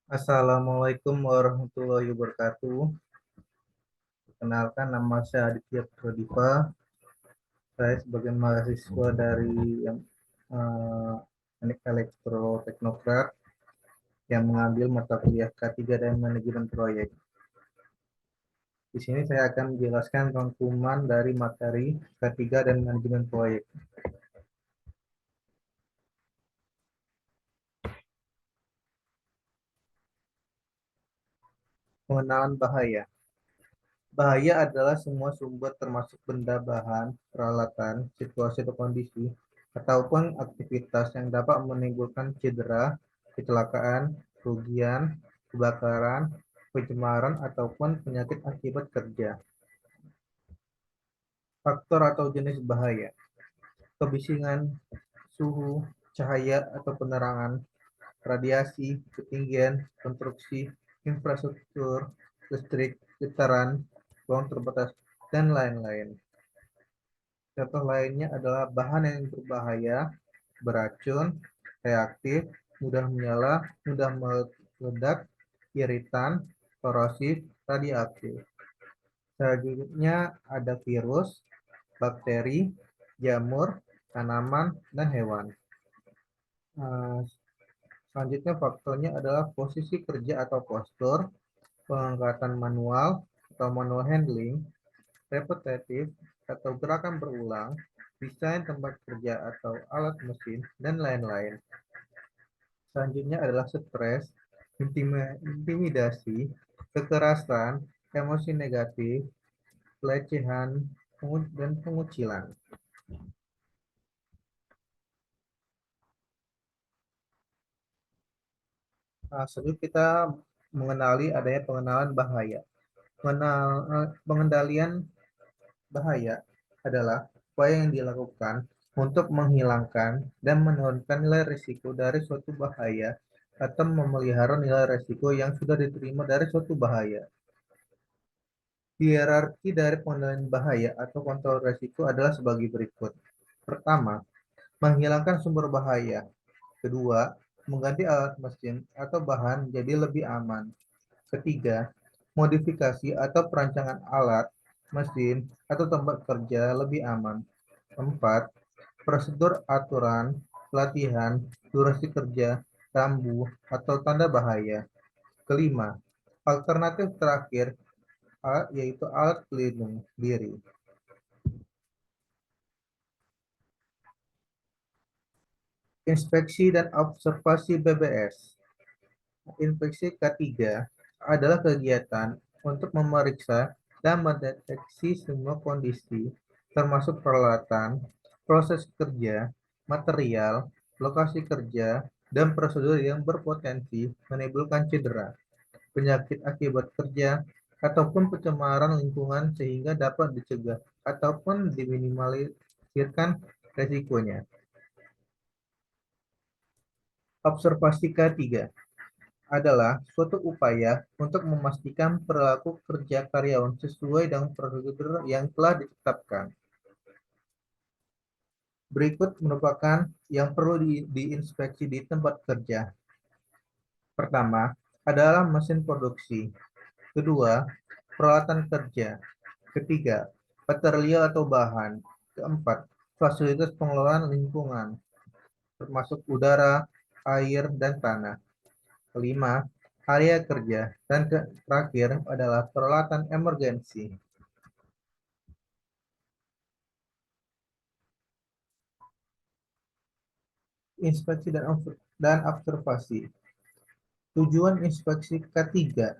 Assalamualaikum warahmatullahi wabarakatuh. Perkenalkan, nama saya Aditya Pradipa. Saya sebagai mahasiswa dari Teknik Elektro Teknokrat yang mengambil mata kuliah K3 dan Manajemen Proyek. Di sini saya akan menjelaskan rangkuman dari materi K3 dan Manajemen Proyek. Pengenalan bahaya. Bahaya adalah semua sumber termasuk benda, bahan, peralatan, situasi atau kondisi, ataupun aktivitas yang dapat menimbulkan cedera, kecelakaan, kerugian, kebakaran, pencemaran, ataupun penyakit akibat kerja. Faktor atau jenis bahaya. Kebisingan, suhu, cahaya atau penerangan, radiasi, ketinggian, konstruksi, infrastruktur, listrik, getaran, ruang terbatas, dan lain-lain. Contoh lainnya adalah bahan yang berbahaya, beracun, reaktif, mudah menyala, mudah meledak, iritan, korosif, radioaktif. Selanjutnya ada virus, bakteri, jamur, tanaman, dan hewan. Selanjutnya faktornya adalah posisi kerja atau postur, pengangkatan manual atau manual handling, repetitif atau gerakan berulang, desain tempat kerja atau alat mesin, dan lain-lain. Selanjutnya adalah stres, intimidasi, kekerasan, emosi negatif, pelecehan, dan pengucilan. Nah, sebelum kita mengenali adanya pengenalan bahaya. Pengendalian bahaya adalah upaya yang dilakukan untuk menghilangkan dan menurunkan nilai risiko dari suatu bahaya atau memelihara nilai risiko yang sudah diterima dari suatu bahaya. Hierarki dari pengendalian bahaya atau kontrol risiko adalah sebagai berikut. Pertama, menghilangkan sumber bahaya. Kedua, mengganti alat mesin atau bahan jadi lebih aman. Ketiga, modifikasi atau perancangan alat, mesin, atau tempat kerja lebih aman. Keempat, prosedur aturan, pelatihan, durasi kerja, rambu, atau tanda bahaya. Kelima, alternatif terakhir yaitu alat pelindung diri. Inspeksi dan observasi BBS. Inspeksi K3 adalah kegiatan untuk memeriksa dan mendeteksi semua kondisi, termasuk peralatan, proses kerja, material, lokasi kerja, dan prosedur yang berpotensi menimbulkan cedera, penyakit akibat kerja, ataupun pencemaran lingkungan sehingga dapat dicegah ataupun diminimalisirkan resikonya. Observasi K3 adalah suatu upaya untuk memastikan perilaku kerja karyawan sesuai dengan prosedur yang telah ditetapkan. Berikut merupakan yang perlu diinspeksi di tempat kerja. Pertama, adalah mesin produksi. Kedua, peralatan kerja. Ketiga, material atau bahan. Keempat, fasilitas pengelolaan lingkungan, termasuk udara, air, dan tanah. Kelima, area kerja. Dan terakhir adalah peralatan emergensi. Inspeksi dan observasi. Tujuan inspeksi ketiga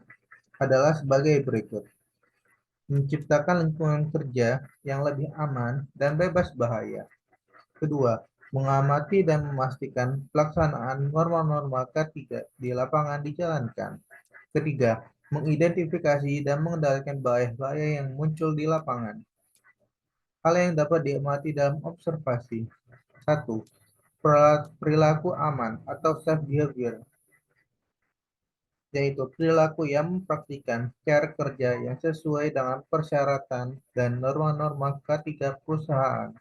adalah sebagai berikut. Menciptakan lingkungan kerja yang lebih aman dan bebas bahaya. Kedua, mengamati dan memastikan pelaksanaan norma-norma K3 di lapangan dijalankan. Ketiga, mengidentifikasi dan mengendalikan bahaya-bahaya yang muncul di lapangan. Hal yang dapat diamati dalam observasi. 1. Perilaku aman atau safe behavior, yaitu perilaku yang mempraktikkan cara kerja yang sesuai dengan persyaratan dan norma-norma K3 perusahaan.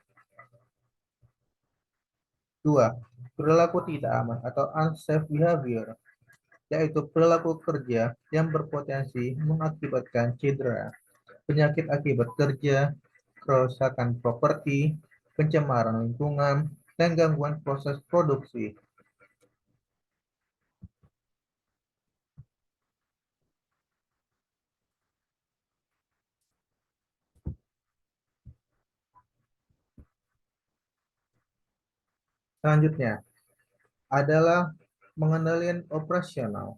2. Perilaku tidak aman atau unsafe behavior, yaitu perilaku kerja yang berpotensi mengakibatkan cedera, penyakit akibat kerja, kerusakan properti, pencemaran lingkungan, dan gangguan proses produksi. Selanjutnya adalah pengendalian operasional.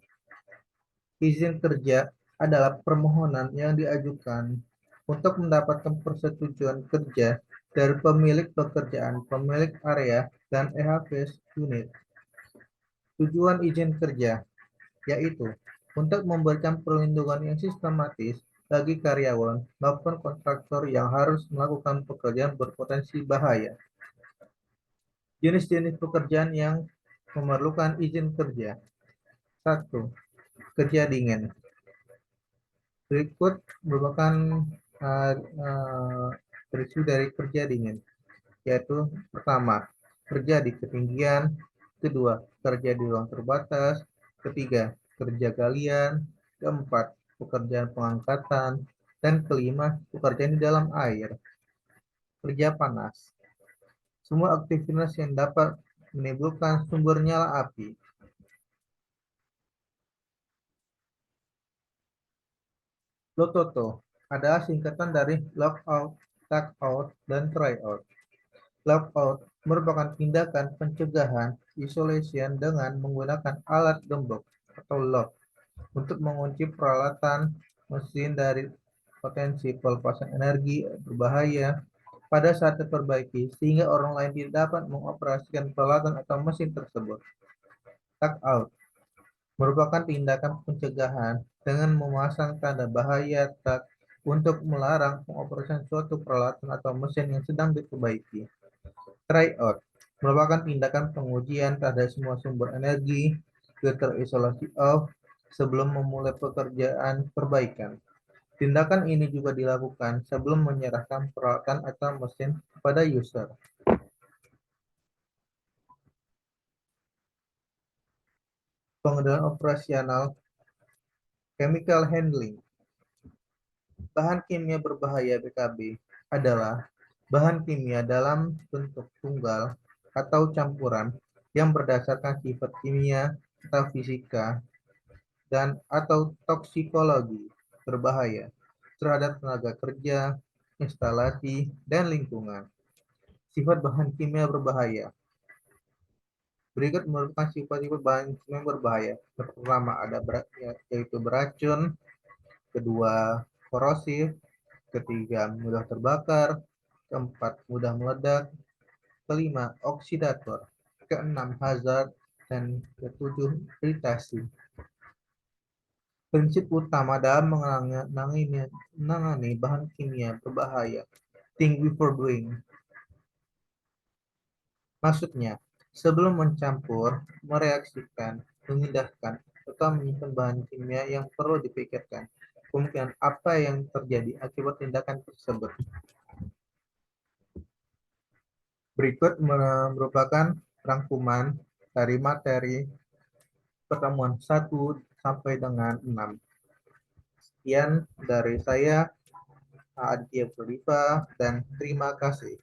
Izin kerja adalah permohonan yang diajukan untuk mendapatkan persetujuan kerja dari pemilik pekerjaan, pemilik area, dan EHV unit. Tujuan izin kerja yaitu untuk memberikan perlindungan yang sistematis bagi karyawan maupun kontraktor yang harus melakukan pekerjaan berpotensi bahaya. Jenis-jenis pekerjaan yang memerlukan izin kerja. 1. Kerja dingin. Berikut merupakan uh, uh, dari kerja dingin, yaitu pertama, kerja di ketinggian, kedua, kerja di ruang terbatas, ketiga, kerja galian, keempat, pekerjaan pengangkatan, dan kelima, pekerjaan di dalam air. Kerja panas. Semua aktivitas yang dapat menimbulkan sumber nyala api. LOTOTO adalah singkatan dari lockout, tagout, dan tryout. Lockout merupakan tindakan pencegahan isolation dengan menggunakan alat gembok atau lock untuk mengunci peralatan mesin dari potensi pelepasan energi berbahaya pada saat diperbaiki sehingga orang lain tidak dapat mengoperasikan peralatan atau mesin tersebut. Tagout merupakan tindakan pencegahan dengan memasang tanda bahaya tag untuk melarang pengoperasian suatu peralatan atau mesin yang sedang diperbaiki. Tryout merupakan tindakan pengujian terhadap semua sumber energi filter isolasi off sebelum memulai pekerjaan perbaikan. Tindakan ini juga dilakukan sebelum menyerahkan peralatan atau mesin kepada user. Pengendalian operasional chemical handling. Bahan kimia berbahaya BKB adalah bahan kimia dalam bentuk tunggal atau campuran yang berdasarkan sifat kimia atau fisika dan atau toksikologi berbahaya terhadap tenaga kerja, instalasi, dan lingkungan. Sifat bahan kimia berbahaya. Berikut merupakan sifat-sifat bahan kimia berbahaya. Pertama ada yaitu beracun, kedua korosif, ketiga mudah terbakar, keempat mudah meledak, kelima oksidator, keenam hazard, dan ketujuh iritasi. Prinsip utama dalam menangani bahan kimia berbahaya. Think before doing. Maksudnya, sebelum mencampur, mereaksikan, memindahkan, atau menyimpan bahan kimia yang perlu dipikirkan kemungkinan apa yang terjadi akibat tindakan tersebut. Berikut merupakan rangkuman dari materi pertemuan 1 sampai dengan 6. Sekian dari saya, Aditya Pradipa, dan terima kasih.